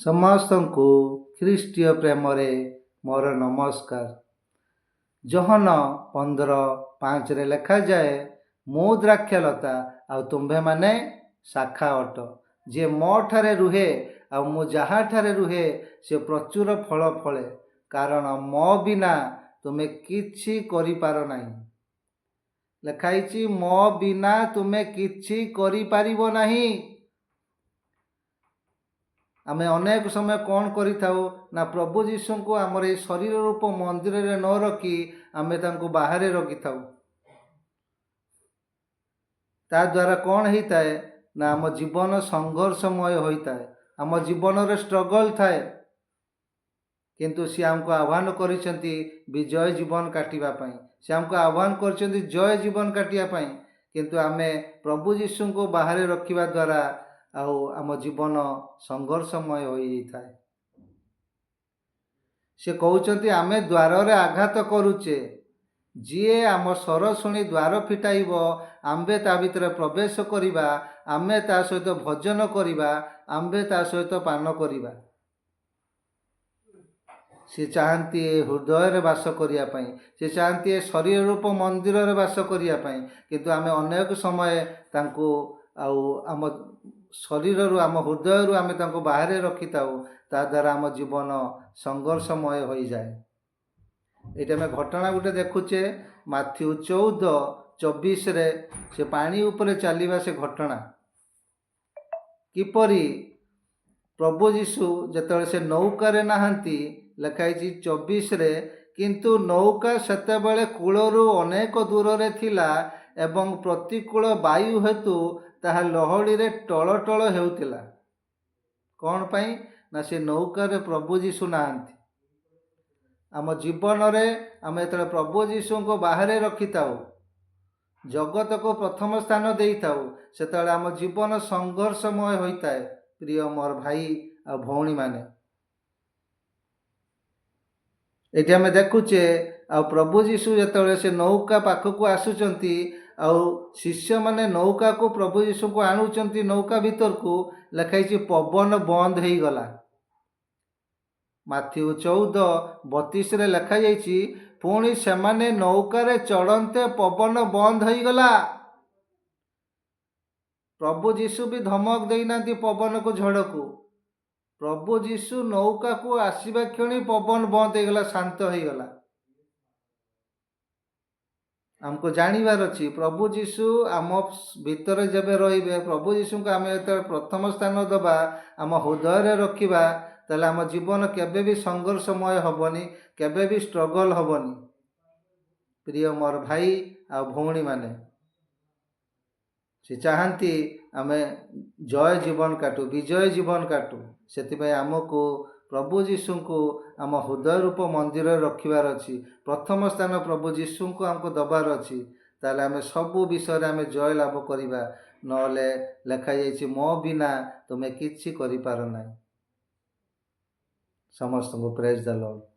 ସମସ୍ତଙ୍କୁ ଖ୍ରୀଷ୍ଟୀୟ ପ୍ରେମରେ ମୋର ନମସ୍କାର। ଯୋହନ 15:5 ଲେଖାଯାଏ, ମୁଁ ଦ୍ରାକ୍ଷଲତା ଆଉ ତୁମ୍ଭେମାନେ ଶାଖା ଅଟ। ଯିଏ ମୋ ଠାରେ ରୁହେ ଆଉ ମୁଁ ଯାହାଠାରେ ରୁହେ ସେ ପ୍ରଚୁର ଫଳ ଫଳେ, କାରଣ ମୋ ବିନା ତୁମେ କିଛି କରିପାର ନାହିଁ। ଲେଖାଇଛି, ମୋ ବିନା ତୁମେ କିଛି କରିପାରିବ ନାହିଁ। ଆମେ ଅନେକ ସମୟ କ'ଣ କରିଥାଉ ନା ପ୍ରଭୁ ଯୀଶୁଙ୍କୁ ଆମର ଏହି ଶରୀର ରୂପ ମନ୍ଦିରରେ ନ ରଖି ଆମେ ତାଙ୍କୁ ବାହାରେ ରଖିଥାଉ। ତା ଦ୍ୱାରା କ'ଣ ହେଇଥାଏ ନା ଆମ ଜୀବନ ସଂଘର୍ଷମୟ ହୋଇଥାଏ, ଆମ ଜୀବନରେ ଷ୍ଟ୍ରଗଲ୍ ଥାଏ। କିନ୍ତୁ ସେ ଆମକୁ ଆହ୍ୱାନ କରିଛନ୍ତି ବିଜୟ ଜୀବନ କାଟିବା ପାଇଁ। ସେ ଆମକୁ ଆହ୍ୱାନ କରିଛନ୍ତି ଜୟ ଜୀବନ କାଟିବା ପାଇଁ। କିନ୍ତୁ ଆମେ ପ୍ରଭୁ ଯୀଶୁଙ୍କୁ ବାହାରେ ରଖିବା ଦ୍ୱାରା ଆଉ ଆମ ଜୀବନ ସଂଘର୍ଷମୟ ହୋଇଯାଇଥାଏ। ସେ କହୁଛନ୍ତି, ଆମେ ଦ୍ୱାରରେ ଆଘାତ କରୁଛେ, ଯିଏ ଆମ ସ୍ୱର ଶୁଣି ଦ୍ୱାର ଫିଟାଇବ ଆମ୍ଭେ ତା ଭିତରେ ପ୍ରବେଶ କରିବା, ଆମେ ତା ସହିତ ଭୋଜନ କରିବା, ଆମ୍ଭେ ତା ସହିତ ପାନ କରିବା। ସେ ଚାହାନ୍ତି ଏ ହୃଦୟରେ ବାସ କରିବା ପାଇଁ, ସେ ଚାହାନ୍ତି ଏ ଶରୀର ରୂପ ମନ୍ଦିରରେ ବାସ କରିବା ପାଇଁ। କିନ୍ତୁ ଆମେ ଅନେକ ସମୟ ତାଙ୍କୁ ଆଉ ଆମ ଶରୀରରୁ ଆମ ହୃଦୟରୁ ଆମେ ତାଙ୍କୁ ବାହାରେ ରଖିଥାଉ। ତା ଦ୍ୱାରା ଆମ ଜୀବନ ସଂଘର୍ଷମୟ ହୋଇଯାଏ। ଏଇଟା ଆମେ ଘଟଣା ଗୋଟେ ଦେଖୁଛେ ମାଥ୍ୟୁ 14:24 ସେ ପାଣି ଉପରେ ଚାଲିବା ସେ ଘଟଣା। କିପରି ପ୍ରଭୁ ଯୀଶୁ ଯେତେବେଳେ ସେ ନୌକାରେ ନାହାନ୍ତି, ଲେଖାଇଛି 24 କିନ୍ତୁ ନୌକା ସେତେବେଳେ କୂଳରୁ ଅନେକ ଦୂରରେ ଥିଲା ଏବଂ ପ୍ରତିକୂଳ ବାୟୁ ହେତୁ ତାହା ଲହଡ଼ିରେ ଟଳଟଳ ହେଉଥିଲା। କ'ଣ ପାଇଁ ନା ସେ ନୌକାରେ ପ୍ରଭୁ ଯୀଶୁ ନାହାନ୍ତି। ଆମ ଜୀବନରେ ଆମେ ଯେତେବେଳେ ପ୍ରଭୁ ଯୀଶୁଙ୍କୁ ବାହାରେ ରଖିଥାଉ, ଜଗତକୁ ପ୍ରଥମ ସ୍ଥାନ ଦେଇଥାଉ, ସେତେବେଳେ ଆମ ଜୀବନ ସଂଘର୍ଷମୟ ହୋଇଥାଏ। ପ୍ରିୟ ମୋର ଭାଇ ଆଉ ଭଉଣୀମାନେ, ଏଠି ଆମେ ଦେଖୁଛେ ଆଉ ପ୍ରଭୁ ଯୀଶୁ ଯେତେବେଳେ ସେ ନୌକା ପାଖକୁ ଆସୁଛନ୍ତି ଆଉ ଶିଷ୍ୟମାନେ ନୌକାକୁ ପ୍ରଭୁ ଯୀଶୁଙ୍କୁ ଆଣୁଛନ୍ତି ନୌକା ଭିତରକୁ, ଲେଖାଇଛି ପବନ ବନ୍ଦ ହେଇଗଲା। ମାଥ୍ୟୁ 14:32 ଲେଖାଯାଇଛି, ପୁଣି ସେମାନେ ନୌକାରେ ଚଢ଼ନ୍ତେ ପବନ ବନ୍ଦ ହୋଇଗଲା। ପ୍ରଭୁ ଯୀଶୁ ବି ଧମକ ଦେଇନାହାନ୍ତି ପବନକୁ, ଝଡ଼କୁ। ପ୍ରଭୁ ଯୀଶୁ ନୌକାକୁ ଆସିବା କ୍ଷଣି ପବନ ବନ୍ଦ ହେଇଗଲା, ଶାନ୍ତ ହେଇଗଲା। ଆମକୁ ଜାଣିବାର ଅଛି ପ୍ରଭୁ ଯୀଶୁ ଆମ ଭିତରେ ଯେବେ ରହିବେ, ପ୍ରଭୁ ଯୀଶୁଙ୍କୁ ଆମେ ଯେତେବେଳେ ପ୍ରଥମ ସ୍ଥାନ ଦେବା, ଆମ ହୃଦୟରେ ରଖିବା, ତାହେଲେ ଆମ ଜୀବନ କେବେ ବି ସଂଘର୍ଷମୟ ହେବନି, କେବେ ବି ଷ୍ଟ୍ରଗଲ୍ ହେବନି। ପ୍ରିୟ ମୋର ଭାଇ ଆଉ ଭଉଣୀମାନେ, ସେ ଚାହାନ୍ତି ଆମେ ଜୟ ଜୀବନ କାଟୁ, ବିଜୟ ଜୀବନ କାଟୁ। ସେଥିପାଇଁ ଆମକୁ ପ୍ରଭୁ ଯୀଶୁଙ୍କୁ ଆମ ହୃଦୟ ରୂପ ମନ୍ଦିରରେ ରଖିବାର ଅଛି। ପ୍ରଥମ ସ୍ଥାନ ପ୍ରଭୁ ଯୀଶୁଙ୍କୁ ଆମକୁ ଦେବାର ଅଛି। ତାହେଲେ ଆମେ ସବୁ ବିଷୟରେ ଆମେ ଜୟ ଲାଭ କରିବା। ନହେଲେ ଲେଖାଯାଇଛି, ମୋ ବିନା ତୁମେ କିଛି କରିପାର ନାହିଁ। ସମସ୍ତଙ୍କୁ ପ୍ରେଜ୍ ଦ ଲର୍ଡ।